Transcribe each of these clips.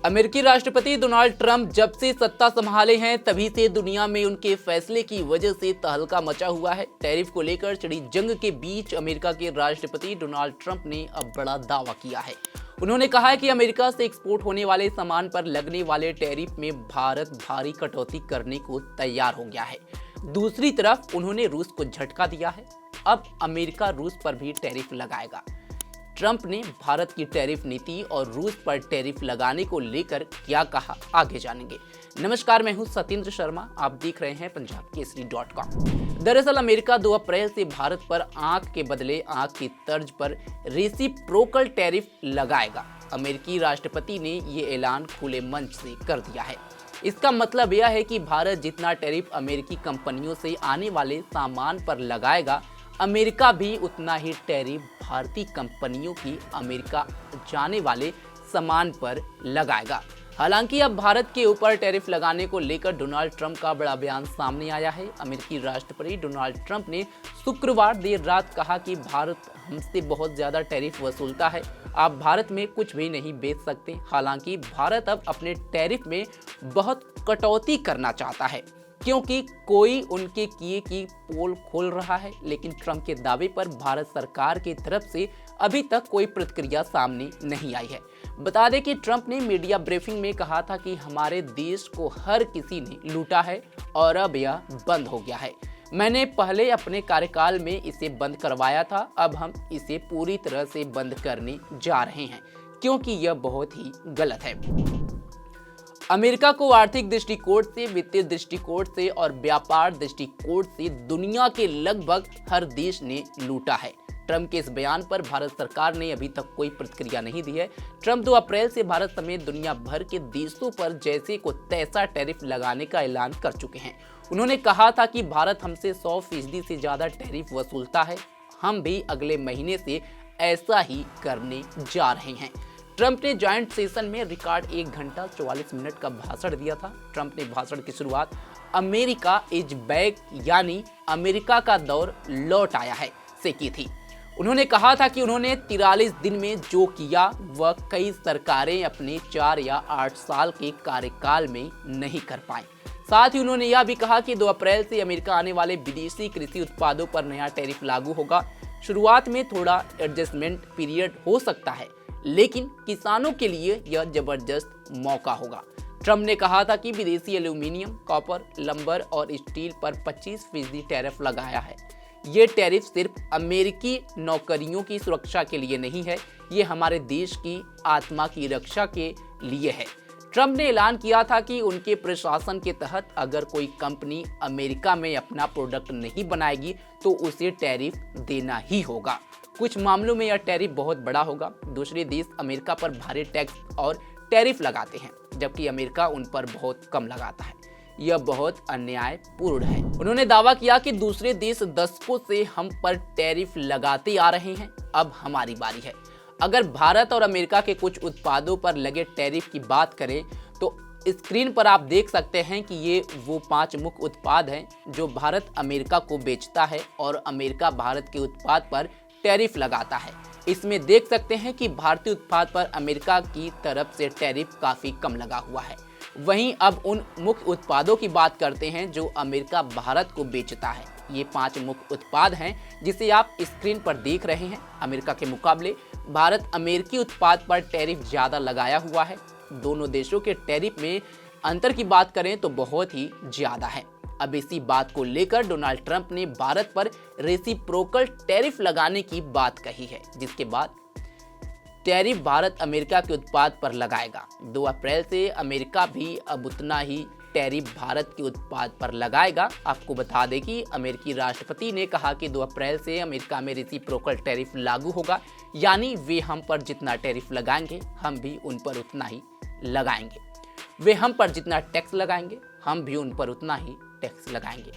अमेरिकी राष्ट्रपति Donald Trump जब से सत्ता संभाले हैं तभी से दुनिया में उनके फैसले की वजह से तहलका मचा हुआ है। टैरिफ को लेकर छिड़ी जंग के बीच अमेरिका के राष्ट्रपति डोनाल्ड ट्रंप ने अब बड़ा दावा किया है। उन्होंने कहा है कि अमेरिका से एक्सपोर्ट होने वाले सामान पर लगने वाले टैरिफ में भारत भारी कटौती करने को तैयार हो गया है। दूसरी तरफ उन्होंने रूस को झटका दिया है। अब अमेरिका रूस पर भी टैरिफ लगाएगा। ट्रंप ने भारत की टैरिफ नीति और रूस पर टैरिफ लगाने को लेकर क्या कहा, आगे जानेंगे। नमस्कार, मैं हूं सत्येंद्र शर्मा, आप देख रहे हैं पंजाबकेसरी.com। दरअसल अमेरिका 2 अप्रैल से भारत पर आंख के बदले आंख की तर्ज पर रेसिप्रोकल टैरिफ लगाएगा। अमेरिकी राष्ट्रपति ने ये ऐलान खुले मंच से कर दिया है। इसका मतलब यह है कि भारत जितना टैरिफ अमेरिकी कंपनियों से आने वाले सामान पर लगाएगा, अमेरिका भी उतना ही टैरिफ भारतीय कंपनियों की अमेरिका जाने वाले सामान पर लगाएगा। हालांकि अब भारत के ऊपर टैरिफ लगाने को लेकर डोनाल्ड ट्रंप का बड़ा बयान सामने आया है। अमेरिकी राष्ट्रपति डोनाल्ड ट्रंप ने शुक्रवार देर रात कहा कि भारत हमसे बहुत ज़्यादा टैरिफ वसूलता है, आप भारत में कुछ भी नहीं बेच सकते। हालांकि भारत अब अपने टैरिफ में बहुत कटौती करना चाहता है क्योंकि कोई उनके किए की पोल खोल रहा है, लेकिन ट्रंप के दावे पर भारत सरकार की तरफ से अभी तक कोई प्रतिक्रिया सामने नहीं आई है। बता दें कि ट्रंप ने मीडिया ब्रीफिंग में कहा था कि हमारे देश को हर किसी ने लूटा है और अब यह बंद हो गया है। मैंने पहले अपने कार्यकाल में इसे बंद करवाया था, अब हम इसे पूरी तरह से बंद करने जा रहे हैं क्योंकि यह बहुत ही गलत है। अमेरिका को आर्थिक दृष्टिकोण से, वित्तीय दृष्टिकोण से और व्यापार दृष्टिकोण से दुनिया के लगभग हर देश ने लूटा है। ट्रंप के इस बयान पर भारत सरकार ने अभी तक कोई प्रतिक्रिया नहीं दी है। ट्रंप 2 अप्रैल से भारत समेत दुनिया भर के देशों पर जैसे को तैसा टैरिफ लगाने का ऐलान कर चुके हैं। उन्होंने कहा था कि भारत हमसे 100% से ज़्यादा टैरिफ वसूलता है, हम भी अगले महीने से ऐसा ही करने जा रहे हैं। ट्रंप ने जॉइंट सेशन में रिकॉर्ड 1 घंटा 44 मिनट का भाषण दिया था। ट्रंप ने भाषण की शुरुआत अमेरिका इज बैक यानी अमेरिका का दौर लौट आया है से की थी। उन्होंने कहा था कि उन्होंने 43 दिन में जो किया वह कई सरकारें अपने 4 या 8 साल के कार्यकाल में नहीं कर पाई। साथ ही उन्होंने यह भी कहा कि 2 अप्रैल से अमेरिका आने वाले विदेशी कृषि उत्पादों पर नया टैरिफ लागू होगा। शुरुआत में थोड़ा एडजस्टमेंट पीरियड हो सकता है, लेकिन किसानों के लिए यह जबरदस्त मौका होगा। ट्रंप ने कहा था कि विदेशी एल्यूमिनियम, कॉपर, लंबर और स्टील पर 25% टैरिफ लगाया है। ये टैरिफ सिर्फ अमेरिकी नौकरियों की सुरक्षा के लिए नहीं है, ये हमारे देश की आत्मा की रक्षा के लिए है। ट्रंप ने ऐलान किया था कि उनके प्रशासन के तहत अगर कोई कंपनी अमेरिका में अपना प्रोडक्ट नहीं बनाएगी तो उसे टैरिफ देना ही होगा। कुछ मामलों में यह टैरिफ बहुत बड़ा होगा। दूसरे देश अमेरिका पर भारी टैक्स और टैरिफ लगाते हैं, जबकि अमेरिका उन पर बहुत कम लगाता है। यह बहुत अन्यायपूर्ण है। उन्होंने दावा किया कि दूसरे देश दशकों से हम पर टैरिफ लगाते आ रहे हैं, अब हमारी बारी है। अगर भारत और अमेरिका के कुछ उत्पादों पर लगे टैरिफ की बात करें तो स्क्रीन पर आप देख सकते हैं कि ये वो 5 मुख्य उत्पाद हैं जो भारत अमेरिका को बेचता है और अमेरिका भारत के उत्पाद पर टैरिफ लगाता है। इसमें देख सकते हैं कि भारतीय उत्पाद पर अमेरिका की तरफ से टैरिफ काफ़ी कम लगा हुआ है। वहीं अब उन मुख्य उत्पादों की बात करते हैं जो अमेरिका भारत को बेचता है। ये 5 मुख्य उत्पाद हैं जिसे आप स्क्रीन पर देख रहे हैं। अमेरिका के मुकाबले भारत अमेरिकी उत्पाद पर टैरिफ ज़्यादा लगाया हुआ है। दोनों देशों के टैरिफ में अंतर की बात करें तो बहुत ही ज़्यादा है। अब इसी बात को लेकर डोनाल्ड ट्रंप ने भारत पर रेसिप्रोकल टैरिफ लगाने की बात कही है, जिसके बाद टैरिफ भारत अमेरिका के उत्पाद पर लगाएगा। 2 अप्रैल से अमेरिका भी अब उतना ही टैरिफ भारत के उत्पाद पर लगाएगा। आपको बता दें कि अमेरिकी राष्ट्रपति ने कहा कि 2 अप्रैल से अमेरिका में रेसिप्रोकल टैरिफ लागू होगा, यानी वे हम पर जितना टैरिफ लगाएंगे हम भी उन पर उतना ही लगाएंगे। वे हम पर जितना टैक्स लगाएंगे हम भी उन पर उतना ही टैक्स लगाएंगे।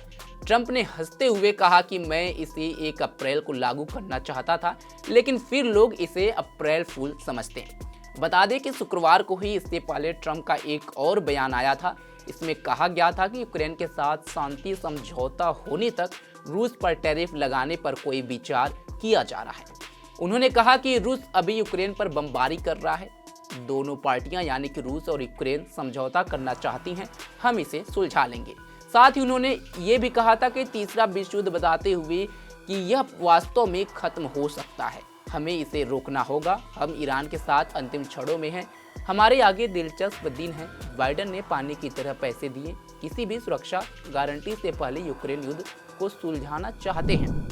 ट्रंप ने हंसते हुए कहा कि मैं इसे 1 अप्रैल को लागू करना चाहता था, लेकिन फिर लोग इसे अप्रैल फूल समझते हैं। बता दें कि शुक्रवार को ही इससे पहले ट्रंप का एक और बयान आया था। इसमें कहा गया था कि यूक्रेन के साथ शांति समझौता होने तक रूस पर टैरिफ लगाने पर कोई विचार किया जा रहा है। उन्होंने कहा कि रूस अभी यूक्रेन पर बमबारी कर रहा है, दोनों पार्टियां यानी कि रूस और यूक्रेन समझौता करना चाहती हैं, हम इसे सुलझा लेंगे। साथ ही उन्होंने ये भी कहा था कि तीसरा विश्व युद्ध बताते हुए कि यह वास्तव में खत्म हो सकता है, हमें इसे रोकना होगा, हम ईरान के साथ अंतिम क्षणों में हैं, हमारे आगे दिलचस्प दिन है। बाइडेन ने पानी की तरह पैसे दिए, किसी भी सुरक्षा गारंटी से पहले यूक्रेन युद्ध को सुलझाना चाहते हैं।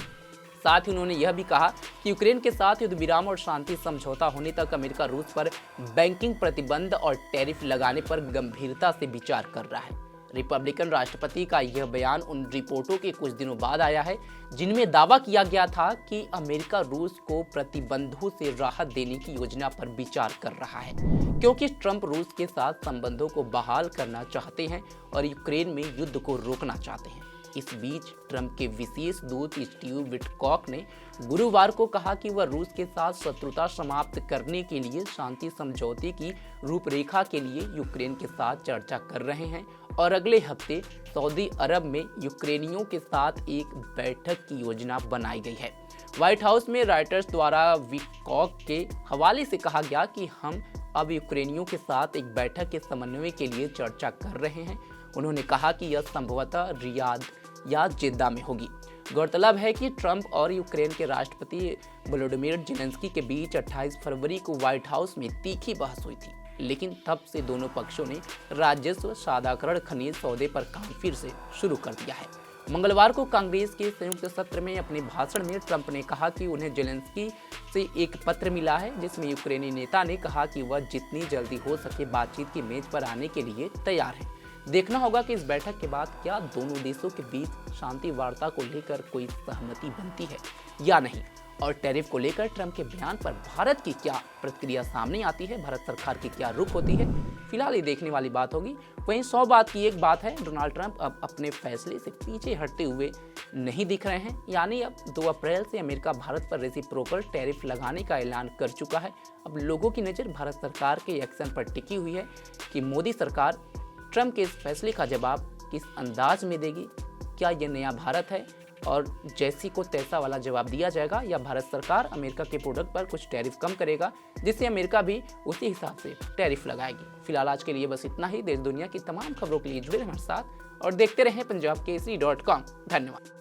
साथ ही उन्होंने यह भी कहा कि यूक्रेन के साथ युद्ध विराम और शांति समझौता होने तक अमेरिका रूस पर बैंकिंग प्रतिबंध और टैरिफ लगाने पर गंभीरता से विचार कर रहा है। रिपब्लिकन राष्ट्रपति का यह बयान उन रिपोर्टों के कुछ दिनों बाद आया है जिनमें दावा किया गया था कि अमेरिका रूस को प्रतिबंधों से राहत देने की योजना पर विचार कर रहा है, क्योंकि ट्रंप रूस के साथ संबंधों को बहाल करना चाहते हैं और यूक्रेन में युद्ध को रोकना चाहते हैं। इस बीच ट्रंप के विशेष दूत स्टीव विटकॉक ने गुरुवार को कहा कि वह रूस के साथ शत्रुता समाप्त करने के लिए शांति समझौते की रूपरेखा के लिए यूक्रेन के साथ चर्चा कर रहे हैं और अगले हफ्ते सऊदी अरब में यूक्रेनियों के साथ एक बैठक की योजना बनाई गई है। व्हाइट हाउस में रॉयटर्स द्वारा विटकॉक के हवाले से कहा गया कि हम अब यूक्रेनियों के साथ एक बैठक के समन्वय के लिए चर्चा कर रहे हैं। उन्होंने कहा कि यह संभवतः रियाद या जिद्दा में होगी। गौरतलब है कि ट्रंप और यूक्रेन के राष्ट्रपति वोलोडिमिर जेलेंस्की के बीच 28 फरवरी को व्हाइट हाउस में तीखी बहस हुई थी, लेकिन तब से दोनों पक्षों ने राजस्व साधाकरण खनिज सौदे पर काम फिर से शुरू कर दिया है। मंगलवार को कांग्रेस के संयुक्त सत्र में अपने भाषण में ट्रंप ने कहा कि उन्हें जेलेंस्की से एक पत्र मिला है जिसमें यूक्रेनी नेता ने कहा कि वह जितनी जल्दी हो सके बातचीत की मेज पर आने के लिए तैयार है। देखना होगा कि इस बैठक के बाद क्या दोनों देशों के बीच शांति वार्ता को लेकर कोई सहमति बनती है या नहीं, और टैरिफ को लेकर ट्रंप के बयान पर भारत की क्या प्रतिक्रिया सामने आती है, भारत सरकार की क्या रुख होती है, फिलहाल ये देखने वाली बात होगी। वहीं 100 बात की एक बात है, डोनाल्ड ट्रंप अब अपने फैसले से पीछे हटते हुए नहीं दिख रहे हैं, यानी अब 2 अप्रैल से अमेरिका भारत पर रेसिप्रोकल टैरिफ लगाने का ऐलान कर चुका है। अब लोगों की नज़र भारत सरकार के एक्शन पर टिकी हुई है कि मोदी सरकार ट्रंप के इस फैसले का जवाब किस अंदाज में देगी। क्या यह नया भारत है और जैसी को तैसा वाला जवाब दिया जाएगा, या भारत सरकार अमेरिका के प्रोडक्ट पर कुछ टैरिफ कम करेगा जिससे अमेरिका भी उसी हिसाब से टैरिफ लगाएगी। फिलहाल आज के लिए बस इतना ही। देश दुनिया की तमाम खबरों के लिए जुड़े रहें हमारे साथ और देखते रहें पंजाब केसरी.com। धन्यवाद।